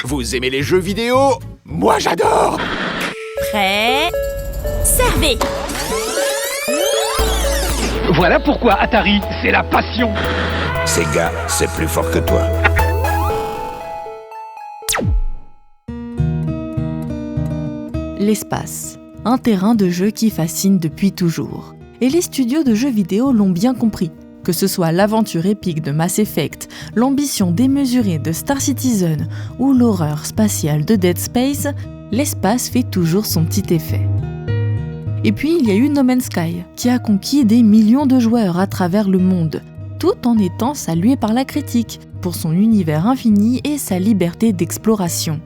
Vous aimez les jeux vidéo? Moi j'adore! Prêt? Servez! Voilà pourquoi Atari, c'est la passion. Sega, c'est plus fort que toi. L'espace, un terrain de jeu qui fascine depuis toujours. Et les studios de jeux vidéo l'ont bien compris. Que ce soit l'aventure épique de Mass Effect, l'ambition démesurée de Star Citizen ou l'horreur spatiale de Dead Space, l'espace fait toujours son petit effet. Et puis il y a eu No Man's Sky, qui a conquis des millions de joueurs à travers le monde, tout en étant salué par la critique, pour son univers infini et sa liberté d'exploration.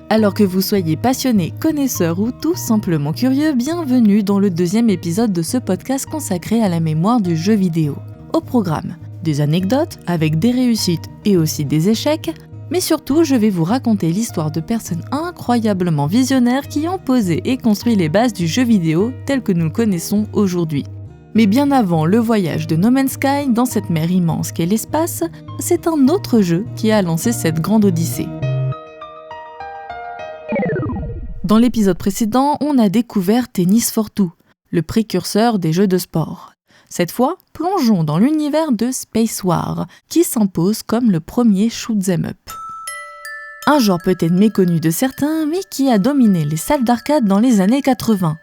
Alors que vous soyez passionné, connaisseur ou tout simplement curieux, bienvenue dans le 2e épisode de ce podcast consacré à la mémoire du jeu vidéo. Au programme, des anecdotes avec des réussites et aussi des échecs, mais surtout je vais vous raconter l'histoire de personnes incroyablement visionnaires qui ont posé et construit les bases du jeu vidéo tel que nous le connaissons aujourd'hui. Mais bien avant le voyage de No Man's Sky dans cette mer immense qu'est l'espace, c'est un autre jeu qui a lancé cette grande odyssée. Dans l'épisode précédent, on a découvert Tennis for Two, le précurseur des jeux de sport. Cette fois, plongeons dans l'univers de Spacewar, qui s'impose comme le premier shoot'em up. Un genre peut-être méconnu de certains, mais qui a dominé les salles d'arcade dans les années 80.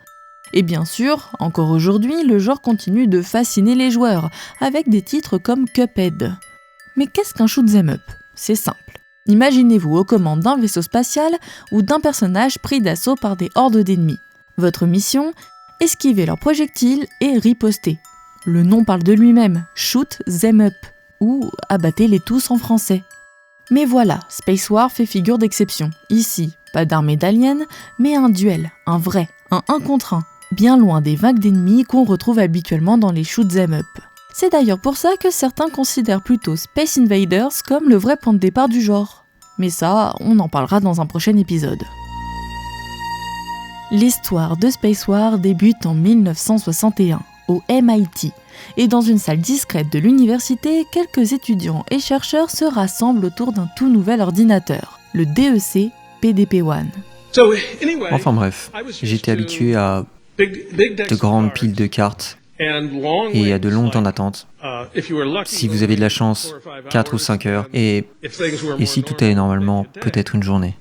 Et bien sûr, encore aujourd'hui, le genre continue de fasciner les joueurs, avec des titres comme Cuphead. Mais qu'est-ce qu'un shoot'em up? C'est simple. Imaginez-vous aux commandes d'un vaisseau spatial ou d'un personnage pris d'assaut par des hordes d'ennemis. Votre mission? Esquiver leurs projectiles et riposter. Le nom parle de lui-même, Shoot Them Up, ou abattez-les tous en français. Mais voilà, Spacewar fait figure d'exception. Ici, pas d'armée d'aliens, mais un duel, un vrai, un 1 contre 1, bien loin des vagues d'ennemis qu'on retrouve habituellement dans les Shoot Them Up. C'est d'ailleurs pour ça que certains considèrent plutôt Space Invaders comme le vrai point de départ du genre. Mais ça, on en parlera dans un prochain épisode. L'histoire de Spacewar débute en 1961. Au MIT, et dans une salle discrète de l'université, quelques étudiants et chercheurs se rassemblent autour d'un tout nouvel ordinateur, le DEC PDP-1. Enfin bref, j'étais habitué à de grandes piles de cartes et à de longs temps d'attente. Si vous avez de la chance, 4 ou 5 heures, et si tout allait normalement, peut-être une journée.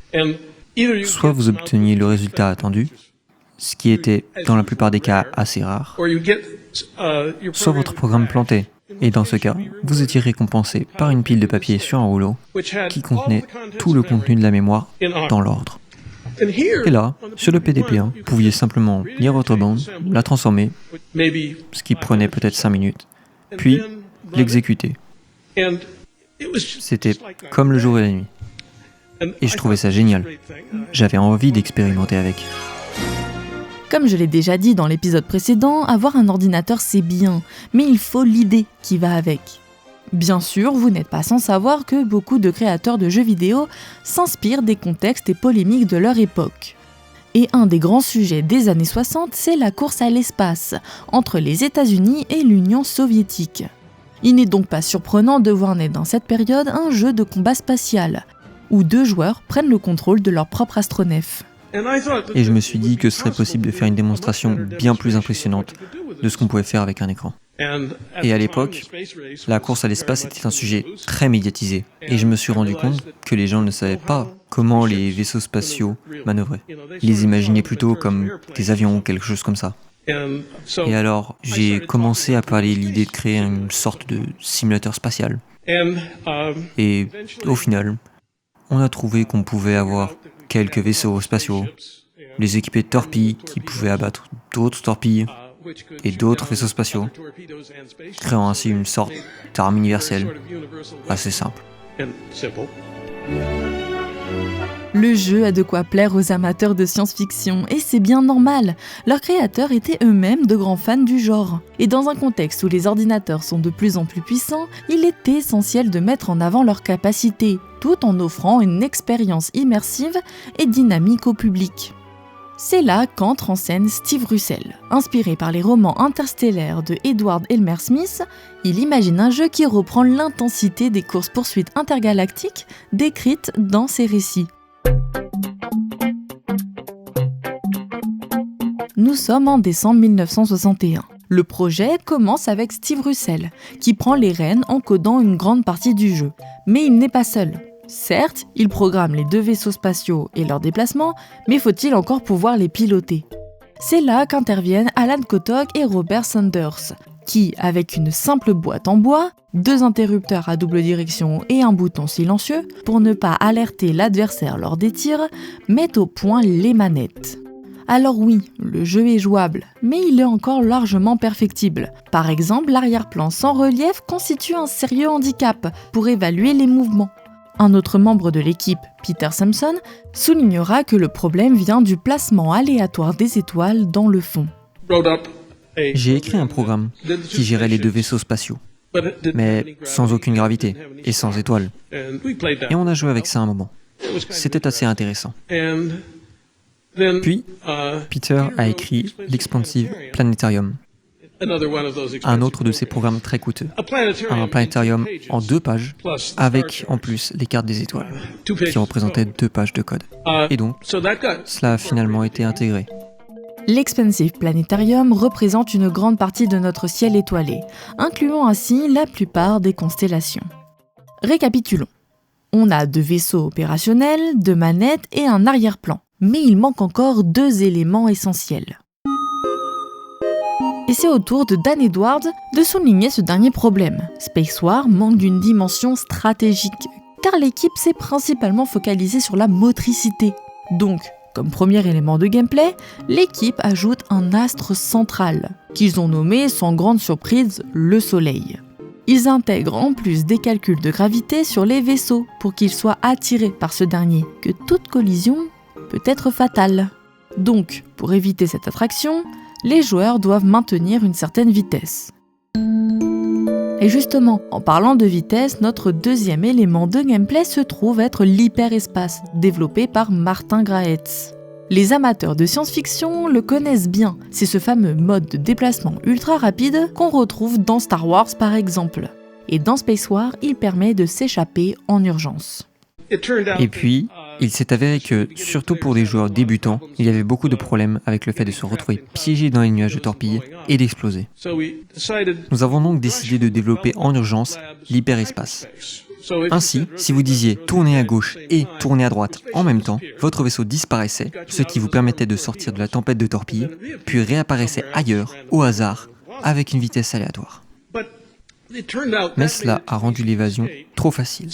Soit vous obteniez le résultat attendu, ce qui était dans la plupart des cas assez rare, soit votre programme plantait, et dans ce cas, vous étiez récompensé par une pile de papier sur un rouleau qui contenait tout le contenu de la mémoire dans l'ordre. Et là, sur le PDP-1, vous pouviez simplement lire votre bande, la transformer, ce qui prenait peut-être 5 minutes, puis l'exécuter. C'était comme le jour et la nuit. Et je trouvais ça génial. J'avais envie d'expérimenter avec. Comme je l'ai déjà dit dans l'épisode précédent, avoir un ordinateur c'est bien, mais il faut l'idée qui va avec. Bien sûr, vous n'êtes pas sans savoir que beaucoup de créateurs de jeux vidéo s'inspirent des contextes et polémiques de leur époque. Et un des grands sujets des années 60, c'est la course à l'espace, entre les États-Unis et l'Union soviétique. Il n'est donc pas surprenant de voir naître dans cette période un jeu de combat spatial, où 2 joueurs prennent le contrôle de leur propre astronef. Et je me suis dit que ce serait possible de faire une démonstration bien plus impressionnante de ce qu'on pouvait faire avec un écran. Et à l'époque, la course à l'espace était un sujet très médiatisé. Et je me suis rendu compte que les gens ne savaient pas comment les vaisseaux spatiaux manœuvraient. Ils les imaginaient plutôt comme des avions ou quelque chose comme ça. Et alors, j'ai commencé à parler de l'idée de créer une sorte de simulateur spatial. Et au final, on a trouvé qu'on pouvait avoir quelques vaisseaux spatiaux, les équipés de torpilles qui pouvaient abattre d'autres torpilles et d'autres vaisseaux spatiaux, créant ainsi une sorte d'arme universelle assez simple. Le jeu a de quoi plaire aux amateurs de science-fiction, et c'est bien normal. Leurs créateurs étaient eux-mêmes de grands fans du genre. Et dans un contexte où les ordinateurs sont de plus en plus puissants, il est essentiel de mettre en avant leurs capacités, tout en offrant une expérience immersive et dynamique au public. C'est là qu'entre en scène Steve Russell. Inspiré par les romans interstellaires de Edward Elmer Smith, il imagine un jeu qui reprend l'intensité des courses-poursuites intergalactiques décrites dans ses récits. Nous sommes en décembre 1961. Le projet commence avec Steve Russell, qui prend les rênes en codant une grande partie du jeu. Mais il n'est pas seul. Certes, il programme les 2 vaisseaux spatiaux et leurs déplacements, mais faut-il encore pouvoir les piloter ? C'est là qu'interviennent Alan Kotok et Robert Sanders, qui, avec une simple boîte en bois, 2 interrupteurs à double direction et un bouton silencieux, pour ne pas alerter l'adversaire lors des tirs, mettent au point les manettes. Alors oui, le jeu est jouable, mais il est encore largement perfectible. Par exemple, l'arrière-plan sans relief constitue un sérieux handicap pour évaluer les mouvements. Un autre membre de l'équipe, Peter Sampson, soulignera que le problème vient du placement aléatoire des étoiles dans le fond. J'ai écrit un programme qui gérait les 2 vaisseaux spatiaux, mais sans aucune gravité et sans étoiles. Et on a joué avec ça un moment. C'était assez intéressant. Puis, Peter a écrit l'Expansive Planetarium, un autre de ses programmes très coûteux. Un planétarium en 2 pages, avec en plus les cartes des étoiles, qui représentaient 2 pages de code. Et donc, cela a finalement été intégré. L'Expansive Planetarium représente une grande partie de notre ciel étoilé, incluant ainsi la plupart des constellations. Récapitulons. On a 2 vaisseaux opérationnels, 2 manettes et un arrière-plan. Mais il manque encore 2 éléments essentiels. Et c'est au tour de Dan Edwards de souligner ce dernier problème. Spacewar manque d'une dimension stratégique, car l'équipe s'est principalement focalisée sur la motricité. Donc, comme premier élément de gameplay, l'équipe ajoute un astre central, qu'ils ont nommé sans grande surprise le Soleil. Ils intègrent en plus des calculs de gravité sur les vaisseaux pour qu'ils soient attirés par ce dernier, que toute collision peut être fatale. Donc, pour éviter cette attraction, les joueurs doivent maintenir une certaine vitesse. Et justement, en parlant de vitesse, notre deuxième élément de gameplay se trouve être l'hyperespace, développé par Martin Graetz. Les amateurs de science-fiction le connaissent bien, c'est ce fameux mode de déplacement ultra rapide qu'on retrouve dans Star Wars par exemple. Et dans Spacewar, il permet de s'échapper en urgence. Et puis, il s'est avéré que, surtout pour des joueurs débutants, il y avait beaucoup de problèmes avec le fait de se retrouver piégé dans les nuages de torpilles et d'exploser. Nous avons donc décidé de développer en urgence l'hyperespace. Ainsi, si vous disiez tourner à gauche et tourner à droite en même temps, votre vaisseau disparaissait, ce qui vous permettait de sortir de la tempête de torpilles, puis réapparaissait ailleurs, au hasard, avec une vitesse aléatoire. Mais cela a rendu l'évasion trop facile.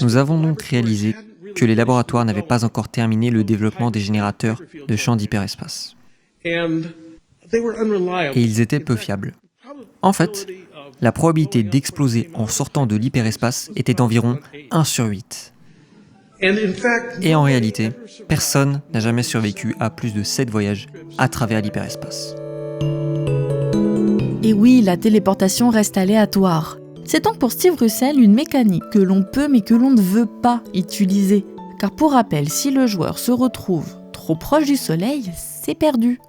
Nous avons donc réalisé que les laboratoires n'avaient pas encore terminé le développement des générateurs de champs d'hyperespace. Et ils étaient peu fiables. En fait, la probabilité d'exploser en sortant de l'hyperespace était d'environ 1 sur 8. Et en réalité, personne n'a jamais survécu à plus de 7 voyages à travers l'hyperespace. Et oui, la téléportation reste aléatoire. C'est donc pour Steve Russell une mécanique que l'on peut mais que l'on ne veut pas utiliser. Car pour rappel, si le joueur se retrouve trop proche du Soleil, c'est perdu.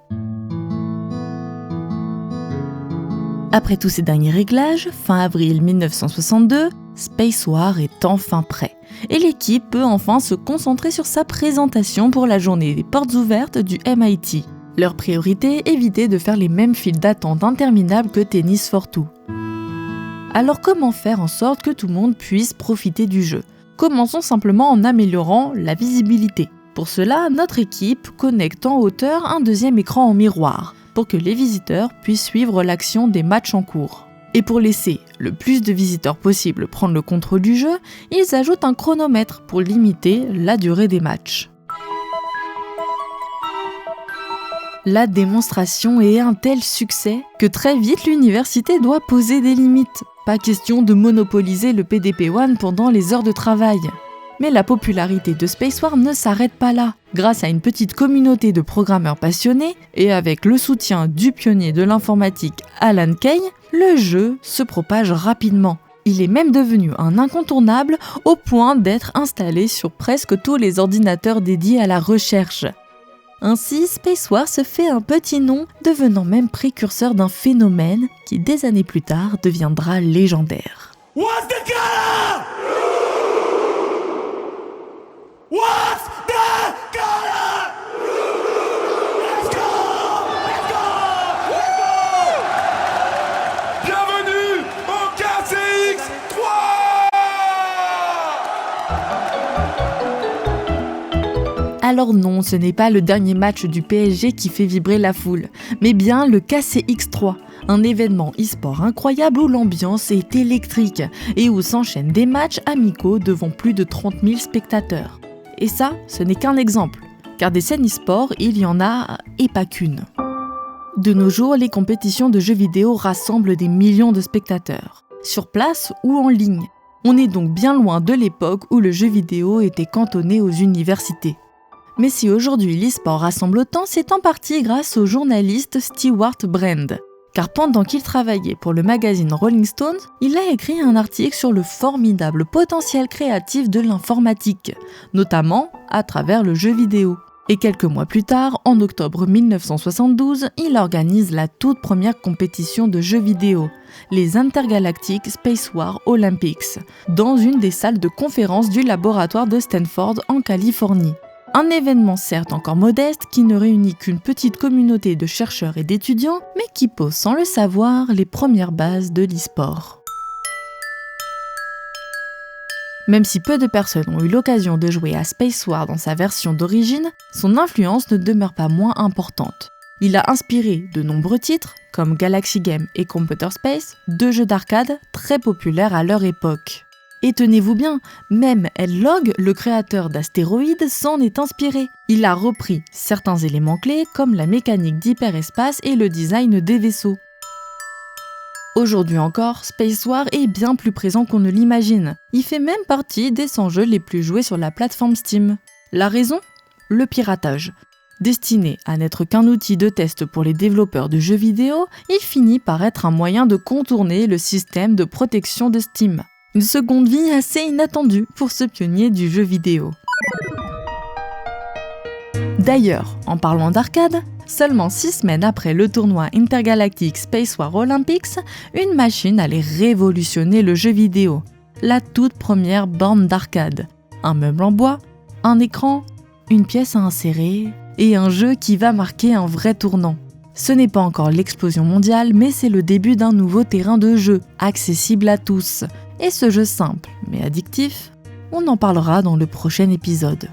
Après tous ces derniers réglages, fin avril 1962, Spacewar est enfin prêt. Et l'équipe peut enfin se concentrer sur sa présentation pour la journée des portes ouvertes du MIT. Leur priorité, éviter de faire les mêmes files d'attente interminables que Tennis for Two. Alors comment faire en sorte que tout le monde puisse profiter du jeu ? Commençons simplement en améliorant la visibilité. Pour cela, notre équipe connecte en hauteur un deuxième écran en miroir, pour que les visiteurs puissent suivre l'action des matchs en cours. Et pour laisser le plus de visiteurs possible prendre le contrôle du jeu, ils ajoutent un chronomètre pour limiter la durée des matchs. La démonstration est un tel succès que très vite l'université doit poser des limites. Pas question de monopoliser le PDP-1 pendant les heures de travail. Mais la popularité de Spacewar ne s'arrête pas là. Grâce à une petite communauté de programmeurs passionnés et avec le soutien du pionnier de l'informatique Alan Kay, le jeu se propage rapidement. Il est même devenu un incontournable au point d'être installé sur presque tous les ordinateurs dédiés à la recherche. Ainsi, Spacewar se fait un petit nom, devenant même précurseur d'un phénomène qui, des années plus tard, deviendra légendaire. Alors non, ce n'est pas le dernier match du PSG qui fait vibrer la foule, mais bien le KCX3, un événement e-sport incroyable où l'ambiance est électrique et où s'enchaînent des matchs amicaux devant plus de 30 000 spectateurs. Et ça, ce n'est qu'un exemple, car des scènes e-sport, il y en a et pas qu'une. De nos jours, les compétitions de jeux vidéo rassemblent des millions de spectateurs, sur place ou en ligne. On est donc bien loin de l'époque où le jeu vidéo était cantonné aux universités. Mais si aujourd'hui l'e-sport rassemble autant, c'est en partie grâce au journaliste Stewart Brand. Car pendant qu'il travaillait pour le magazine Rolling Stone, il a écrit un article sur le formidable potentiel créatif de l'informatique, notamment à travers le jeu vidéo. Et quelques mois plus tard, en octobre 1972, il organise la toute première compétition de jeux vidéo, les Intergalactic Space War Olympics, dans une des salles de conférence du laboratoire de Stanford en Californie. Un événement certes encore modeste qui ne réunit qu'une petite communauté de chercheurs et d'étudiants, mais qui pose sans le savoir les premières bases de l'e-sport. Même si peu de personnes ont eu l'occasion de jouer à Space War dans sa version d'origine, son influence ne demeure pas moins importante. Il a inspiré de nombreux titres, comme Galaxy Game et Computer Space, deux jeux d'arcade très populaires à leur époque. Et tenez-vous bien, même L-Log, le créateur d'Astéroïdes, s'en est inspiré. Il a repris certains éléments clés comme la mécanique d'hyperespace et le design des vaisseaux. Aujourd'hui encore, Space War est bien plus présent qu'on ne l'imagine. Il fait même partie des 100 jeux les plus joués sur la plateforme Steam. La raison ? Le piratage. Destiné à n'être qu'un outil de test pour les développeurs de jeux vidéo, il finit par être un moyen de contourner le système de protection de Steam. Une seconde vie assez inattendue pour ce pionnier du jeu vidéo. D'ailleurs, en parlant d'arcade, seulement 6 semaines après le tournoi Intergalactic Space War Olympics, une machine allait révolutionner le jeu vidéo. La toute première borne d'arcade. Un meuble en bois, un écran, une pièce à insérer et un jeu qui va marquer un vrai tournant. Ce n'est pas encore l'explosion mondiale, mais c'est le début d'un nouveau terrain de jeu, accessible à tous. Et ce jeu simple, mais addictif, on en parlera dans le prochain épisode.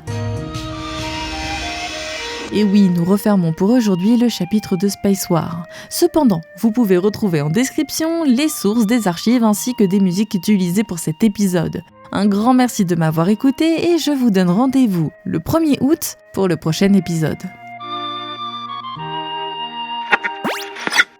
Et oui, nous refermons pour aujourd'hui le chapitre de Space War. Cependant, vous pouvez retrouver en description les sources des archives ainsi que des musiques utilisées pour cet épisode. Un grand merci de m'avoir écouté et je vous donne rendez-vous le 1er août pour le prochain épisode.